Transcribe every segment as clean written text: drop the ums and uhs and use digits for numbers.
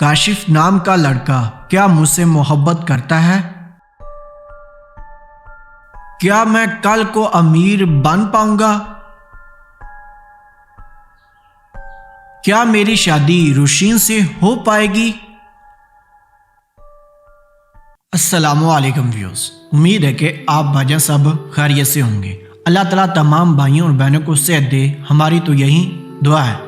काशिफ नाम का लड़का क्या मुझसे मोहब्बत करता है? क्या मैं कल को अमीर बन पाऊंगा? क्या मेरी शादी रुशीन से हो पाएगी? अस्सलामु अलैकुम व्यूअर्स, उम्मीद है कि आप भाईजान सब खैरियत से होंगे। अल्लाह ताला तमाम भाइयों और बहनों को सेहत दे, हमारी तो यही दुआ है।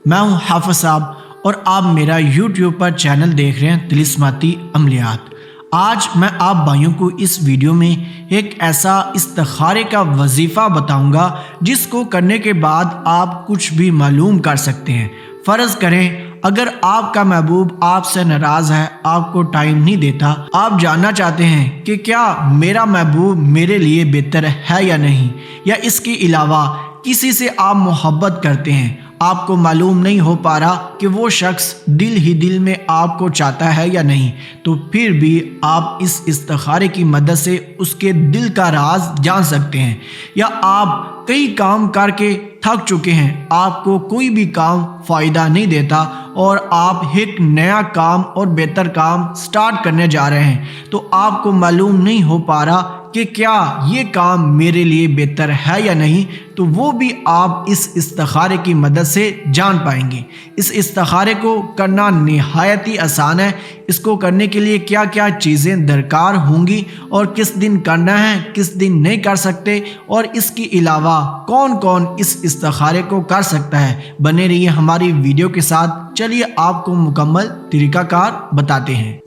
मैं हूं हाफिज साहब और आप मेरा यूट्यूब पर चैनल देख रहे हैं तिलिस्माती अमलियात। आज मैं आप भाइयों को इस वीडियो में एक ऐसा इस्तिखारे का वजीफ़ा बताऊंगा जिसको करने के बाद आप कुछ भी मालूम कर सकते हैं। फ़र्ज़ करें अगर आपका महबूब आपसे नाराज़ है, आपको टाइम नहीं देता, आप जानना चाहते हैं कि क्या मेरा महबूब मेरे लिए बेहतर है या नहीं, या इसके अलावा किसी से आप मोहब्बत करते हैं, आपको मालूम नहीं हो पा रहा कि वो शख्स दिल ही दिल में आपको चाहता है या नहीं, तो फिर भी आप इस इस्तिखारे की मदद से उसके दिल का राज जान सकते हैं। या आप कई काम करके थक चुके हैं, आपको कोई भी काम फ़ायदा नहीं देता और आप एक नया काम और बेहतर काम स्टार्ट करने जा रहे हैं, तो आपको मालूम नहीं हो पा रहा कि क्या ये काम मेरे लिए बेहतर है या नहीं, तो वो भी आप इस इस्तिखारे की मदद से जान पाएंगे। इस इस्तिखारे को करना निहायत ही आसान है। इसको करने के लिए क्या क्या चीज़ें दरकार होंगी और किस दिन करना है, किस दिन नहीं कर सकते, और इसके अलावा कौन कौन इस इस्तिखारे को कर सकता है। बने रहिए हमारी वीडियो के साथ। चलिए आपको मुकम्मल तरीक़ाकार बताते हैं।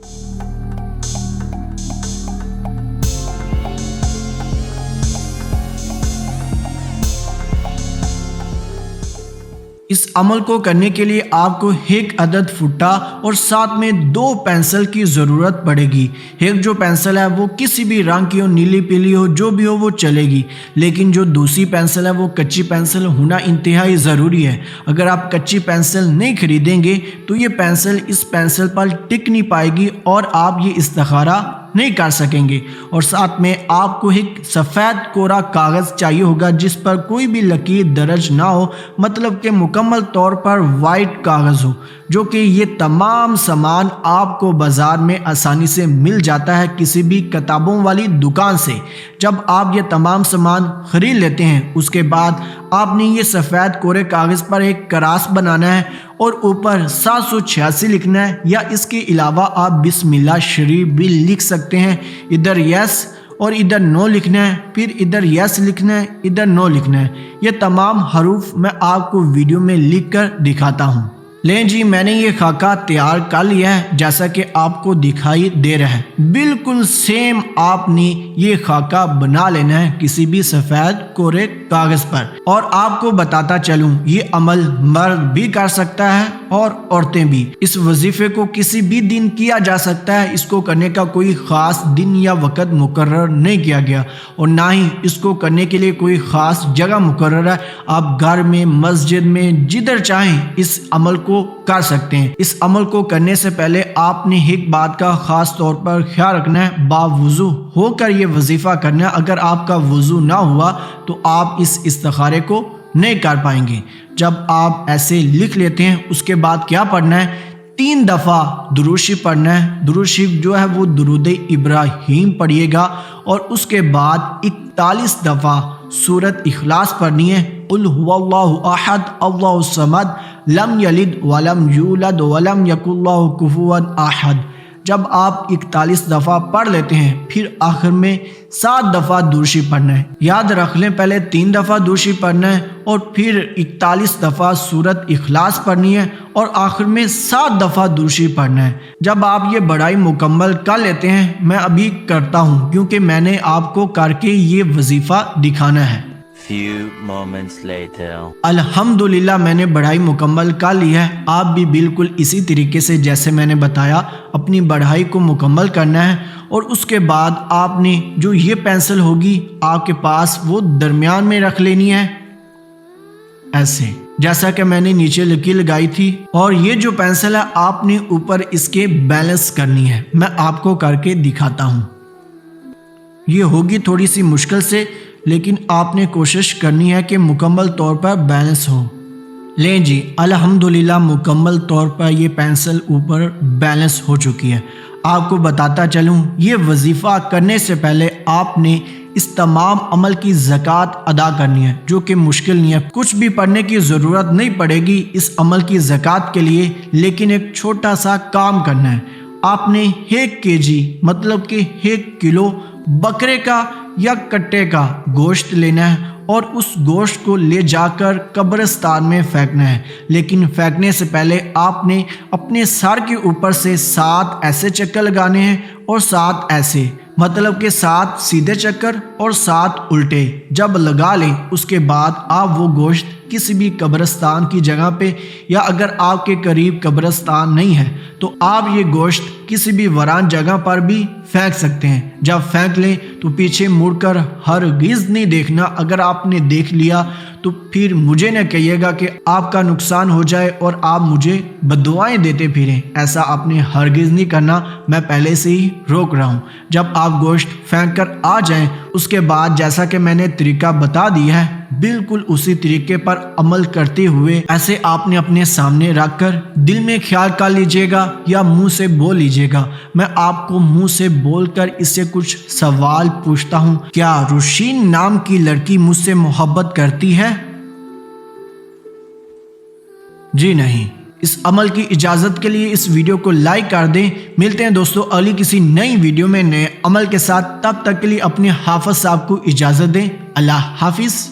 इस अमल को करने के लिए आपको एक अदद फुट्टा और साथ में 2 पेंसिल की ज़रूरत पड़ेगी। एक जो पेंसिल है वो किसी भी रंग की हो, नीली पीली हो, जो भी हो वो चलेगी, लेकिन जो दूसरी पेंसिल है वो कच्ची पेंसिल होना इंतहाई ज़रूरी है। अगर आप कच्ची पेंसिल नहीं खरीदेंगे तो ये पेंसिल इस पेंसिल पर टिक नहीं पाएगी और आप ये इस्तिखारा नहीं कर सकेंगे। और साथ में आपको एक सफ़ेद कोरा कागज़ चाहिए होगा जिस पर कोई भी लकीर दर्ज ना हो, मतलब कि मुकम्मल तौर पर वाइट कागज़ हो, जो कि ये तमाम सामान आपको बाज़ार में आसानी से मिल जाता है किसी भी किताबों वाली दुकान से। जब आप ये तमाम सामान ख़रीद लेते हैं उसके बाद आपने ये सफ़ेद कोरे कागज़ पर एक क्रॉस बनाना है और ऊपर 786 लिखना है, या इसके अलावा आप बिस्मिल्लाह शरीफ भी लिख सकते हैं। इधर यस और इधर नो लिखना है, फिर इधर यस लिखना है, इधर नो लिखना है। ये तमाम हरूफ मैं आपको वीडियो में लिख कर दिखाता हूँ। लें जी, मैंने ये खाका तैयार कर लिया है जैसा कि आपको दिखाई दे रहा है। बिल्कुल सेम आपने ये खाका बना लेना है किसी भी सफ़ेद कोरे कागज़ पर। और आपको बताता चलूँ, ये अमल मर्द भी कर सकता है और औरतें भी। इस वजीफे को किसी भी दिन किया जा सकता है। इसको करने का कोई ख़ास दिन या वक़्त मुकर्रर नहीं किया गया और ना ही इसको करने के लिए कोई ख़ास जगह मुकर्रर है। आप घर में, मस्जिद में, जिधर चाहें इस अमल को कर सकते हैं। इस अमल को करने से पहले आपने एक बात का खास तौर पर ख्याल रखना है, बावुज़ू होकर ये वजीफ़ा करना है। अगर आपका वज़ू ना हुआ तो आप इस इस्तिखारे को नहीं कर पाएंगे। जब आप ऐसे लिख लेते हैं उसके बाद क्या पढ़ना है, 3 दफ़ा दुरूद शरीफ पढ़ना है। दुरूद शरीफ जो है वो दुरूद इब्राहीम पढ़िएगा और उसके बाद 41 दफ़ा सूरत इखलास पढ़नी है। कुल हुवल्लाहु अहद अल्लाहु समद लम यलिद वलम यूलद वलम यकुल्लाहु कुफुवन अहद। जब आप 41 दफ़ा पढ़ लेते हैं फिर आखिर में 7 दफ़ा दुरूद शरीफ पढ़ना है। याद रख लें, पहले 3 दफ़ा दुरूद शरीफ पढ़ना है और फिर 41 दफ़ा सूरत इखलास पढ़नी है और आखिर में 7 दफ़ा दुरूद शरीफ पढ़ना है। जब आप ये बढ़ाई मुकम्मल कर लेते हैं, मैं अभी करता हूँ क्योंकि मैंने आपको करके ये वजीफ़ा दिखाना है। Few moments later. अल्हम्दुलिल्लाह मैंने बढ़ाई मुकम्मल कर ली है। आप भी बिल्कुल इसी तरीके से जैसे मैंने बताया अपनी बढ़ाई को मुकम्मल करना है। और उसके बाद आपने जो ये पेंसिल होगी आपके पास वो दरमियान में रख लेनी है, ऐसे जैसा कि मैंने नीचे लकीर लगाई थी। और ये जो पेंसिल है आपने ऊपर इसके बैलेंस करनी है। मैं आपको करके दिखाता हूँ। ये होगी थोड़ी सी मुश्किल से, लेकिन आपने कोशिश करनी है कि मुकम्मल तौर पर बैलेंस हो। لیں جی الحمدللہ مکمل طور پر یہ پینسل اوپر بیلنس ہو چکی ہے۔ آپ کو بتاتا چلوں یہ وظیفہ کرنے سے پہلے آپ نے اس تمام عمل کی زکوٰۃ ادا کرنی ہے، جو کہ مشکل نہیں ہے، کچھ بھی پڑھنے کی ضرورت نہیں پڑے گی اس عمل کی زکوٰۃ کے لیے، لیکن ایک چھوٹا سا کام کرنا ہے۔ آپ نے 1 kg مطلب کہ 1 کلو بکرے کا یا کٹے کا گوشت لینا ہے اور اس گوشت کو لے جا کر قبرستان میں پھینکنا ہے، لیکن پھینکنے سے پہلے آپ نے اپنے سر کے اوپر سے 7 ایسے چکر لگانے ہیں اور 7 ایسے، مطلب کہ 7 سیدھے چکر اور 7 الٹے۔ جب لگا لیں اس کے بعد آپ وہ گوشت کسی بھی قبرستان کی جگہ پہ، یا اگر آپ کے قریب قبرستان نہیں ہے تو آپ یہ گوشت کسی بھی ویران جگہ پر بھی پھینک سکتے ہیں۔ جب پھینک لیں تو پیچھے مڑ کر ہرگز نہیں دیکھنا، اگر آپ نے دیکھ لیا تو پھر مجھے نہ کہیے گا کہ آپ کا نقصان ہو جائے اور آپ مجھے بددعائیں دیتے پھریں، ایسا آپ نے ہرگز نہیں کرنا، میں پہلے سے ہی روک رہا ہوں۔ جب آپ گوشت پھینک کر آ جائیں اس کے بعد جیسا کہ میں نے طریقہ بتا دیا ہے بالکل اسی طریقے پر عمل کرتے ہوئے ایسے آپ نے اپنے سامنے رکھ کر دل میں خیال کر لیجئے گا یا منہ سے بول لیجئے گا۔ میں آپ کو منہ سے بول کر اس سے کچھ سوال پوچھتا ہوں، کیا روشین نام کی لڑکی مجھ سے محبت کرتی ہے؟ جی نہیں۔ اس عمل کی اجازت کے لیے اس ویڈیو کو لائک کر دیں۔ ملتے ہیں دوستو اگلی کسی نئی ویڈیو میں نئے عمل کے ساتھ، تب تک کے لیے اپنے حافظ صاحب کو اجازت دیں۔ اللہ حافظ۔